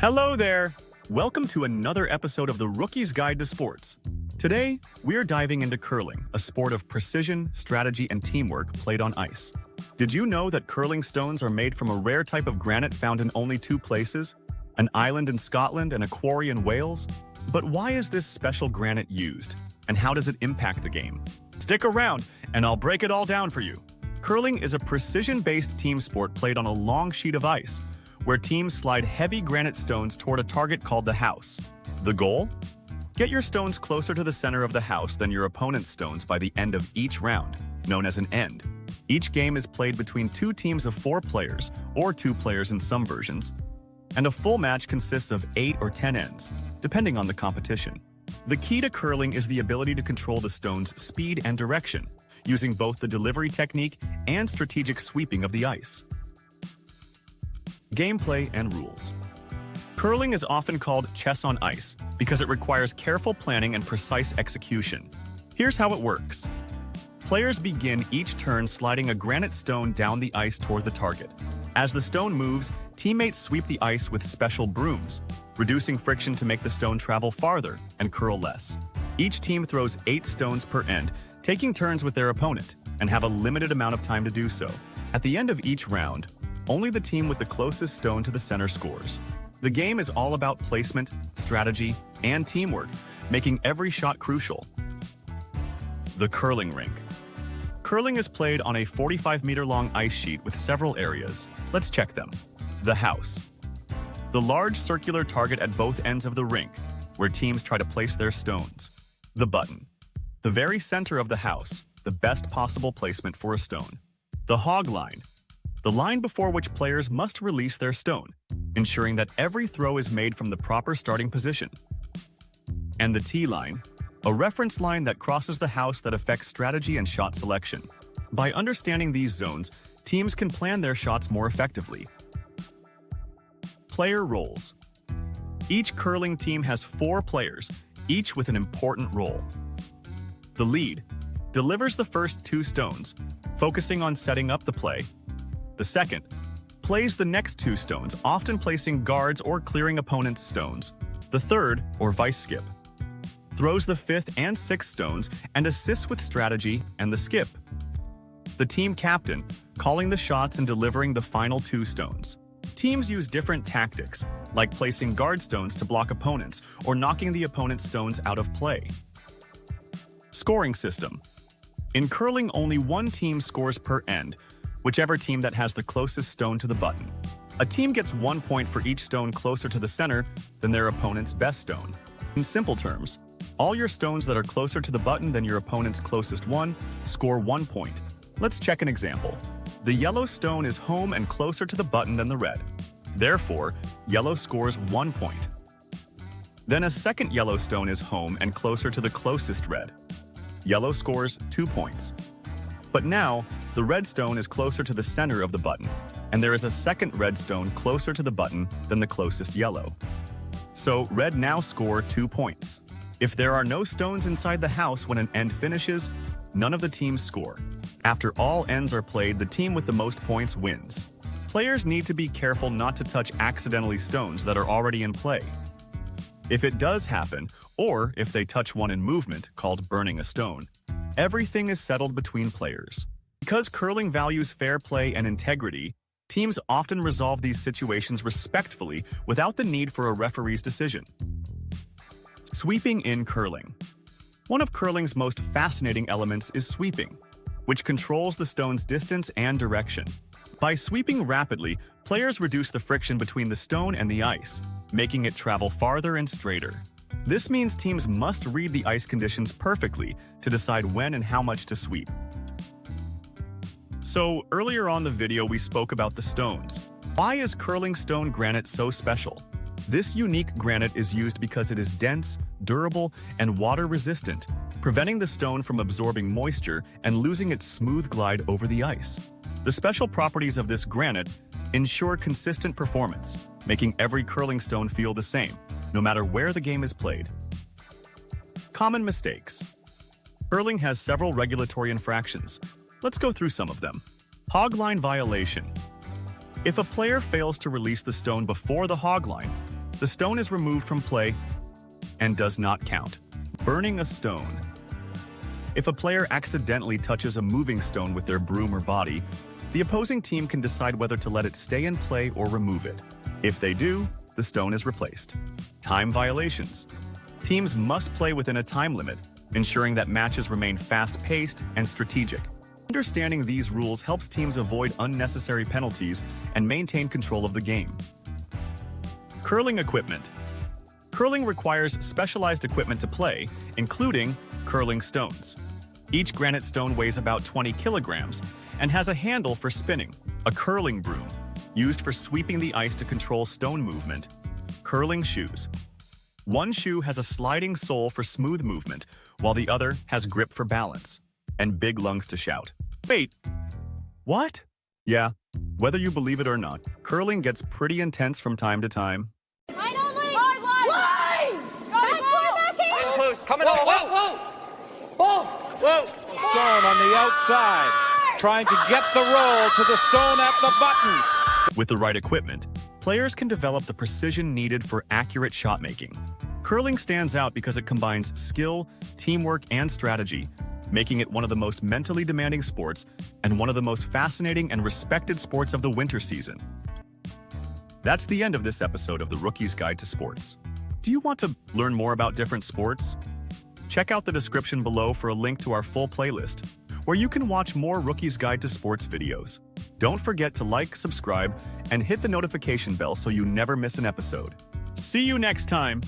Hello there! Welcome to another episode of the Rookie's Guide to Sports. Today, we're diving into curling, a sport of precision, strategy, and teamwork played on ice. Did you know that curling stones are made from a rare type of granite found in only two places? An island in Scotland and a quarry in Wales? But why is this special granite used? And how does it impact the game? Stick around, and I'll break it all down for you. Curling is a precision-based team sport played on a long sheet of ice, where teams slide heavy granite stones toward a target called the house. The goal? Get your stones closer to the center of the house than your opponent's stones by the end of each round, known as an end. Each game is played between two teams of 4 players, or 2 players in some versions, and a full match consists of 8 or 10 ends, depending on the competition. The key to curling is the ability to control the stone's speed and direction, using both the delivery technique and strategic sweeping of the ice. Gameplay and rules. Curling is often called chess on ice because it requires careful planning and precise execution. Here's how it works. Players begin each turn sliding a granite stone down the ice toward the target. As the stone moves, teammates sweep the ice with special brooms, reducing friction to make the stone travel farther and curl less. Each team throws 8 stones per end, taking turns with their opponent, and have a limited amount of time to do so. At the end of each round, only the team with the closest stone to the center scores. The game is all about placement, strategy, and teamwork, making every shot crucial. The curling rink. Curling is played on a 45-meter-long ice sheet with several areas. Let's check them. The house. The large circular target at both ends of the rink, where teams try to place their stones. The button. The very center of the house, the best possible placement for a stone. The hog line. The line before which players must release their stone, ensuring that every throw is made from the proper starting position. And the tee line, a reference line that crosses the house that affects strategy and shot selection. By understanding these zones, teams can plan their shots more effectively. Player roles. Each curling team has 4 players, each with an important role. The lead delivers the first 2 stones, focusing on setting up the play. The second plays the next 2 stones, often placing guards or clearing opponents' stones. The third, or vice skip, throws the 5th and 6th stones and assists with strategy and the skip. The team captain, calling the shots and delivering the final 2 stones. Teams use different tactics, like placing guard stones to block opponents or knocking the opponent's stones out of play. Scoring system. In curling, only one team scores per end, whichever team that has the closest stone to the button. A team gets 1 point for each stone closer to the center than their opponent's best stone. In simple terms, all your stones that are closer to the button than your opponent's closest one score 1 point. Let's check an example. The yellow stone is home and closer to the button than the red. Therefore, yellow scores 1 point. Then a second yellow stone is home and closer to the closest red. Yellow scores 2 points. But now, the red stone is closer to the center of the button, and there is a second red stone closer to the button than the closest yellow. So red now score 2 points. If there are no stones inside the house when an end finishes, none of the teams score. After all ends are played, the team with the most points wins. Players need to be careful not to touch accidentally stones that are already in play. If it does happen, or if they touch one in movement, called burning a stone, everything is settled between players. Because curling values fair play and integrity, teams often resolve these situations respectfully without the need for a referee's decision. Sweeping in curling. One of curling's most fascinating elements is sweeping, which controls the stone's distance and direction. By sweeping rapidly, players reduce the friction between the stone and the ice, making it travel farther and straighter. This means teams must read the ice conditions perfectly to decide when and how much to sweep. So, earlier on the video we spoke about the stones. Why is curling stone granite so special? This unique granite is used because it is dense, durable, and water-resistant, preventing the stone from absorbing moisture and losing its smooth glide over the ice. The special properties of this granite ensure consistent performance, making every curling stone feel the same, no matter where the game is played. Common mistakes. Curling has several regulatory infractions. Let's go through some of them. Hog line violation. If a player fails to release the stone before the hog line, The stone is removed from play and does not count. Burning a stone. If a player accidentally touches a moving stone with their broom or body, the opposing team can decide whether to let it stay in play or remove it. If they do, the stone is replaced. Time violations. Teams must play within a time limit, ensuring that matches remain fast-paced and strategic. Understanding these rules helps teams avoid unnecessary penalties and maintain control of the game. Curling equipment. Curling requires specialized equipment to play, including curling stones. Each granite stone weighs about 20 kilograms and has a handle for spinning, a curling broom, used for sweeping the ice to control stone movement. Curling shoes. One shoe has a sliding sole for smooth movement, while the other has grip for balance, and big lungs to shout. Wait, what? Yeah, whether you believe it or not, curling gets pretty intense from time to time. Coming up. Whoa! Whoa! Stone on the outside, trying to get the roll to the stone at the button. With the right equipment, players can develop the precision needed for accurate shot making. Curling stands out because it combines skill, teamwork, and strategy, making it one of the most mentally demanding sports and one of the most fascinating and respected sports of the winter season. That's the end of this episode of the Rookie's Guide to Sports. Do you want to learn more about different sports? Check out the description below for a link to our full playlist, where you can watch more Rookie's Guide to Sports videos. Don't forget to like, subscribe, and hit the notification bell so you never miss an episode. See you next time!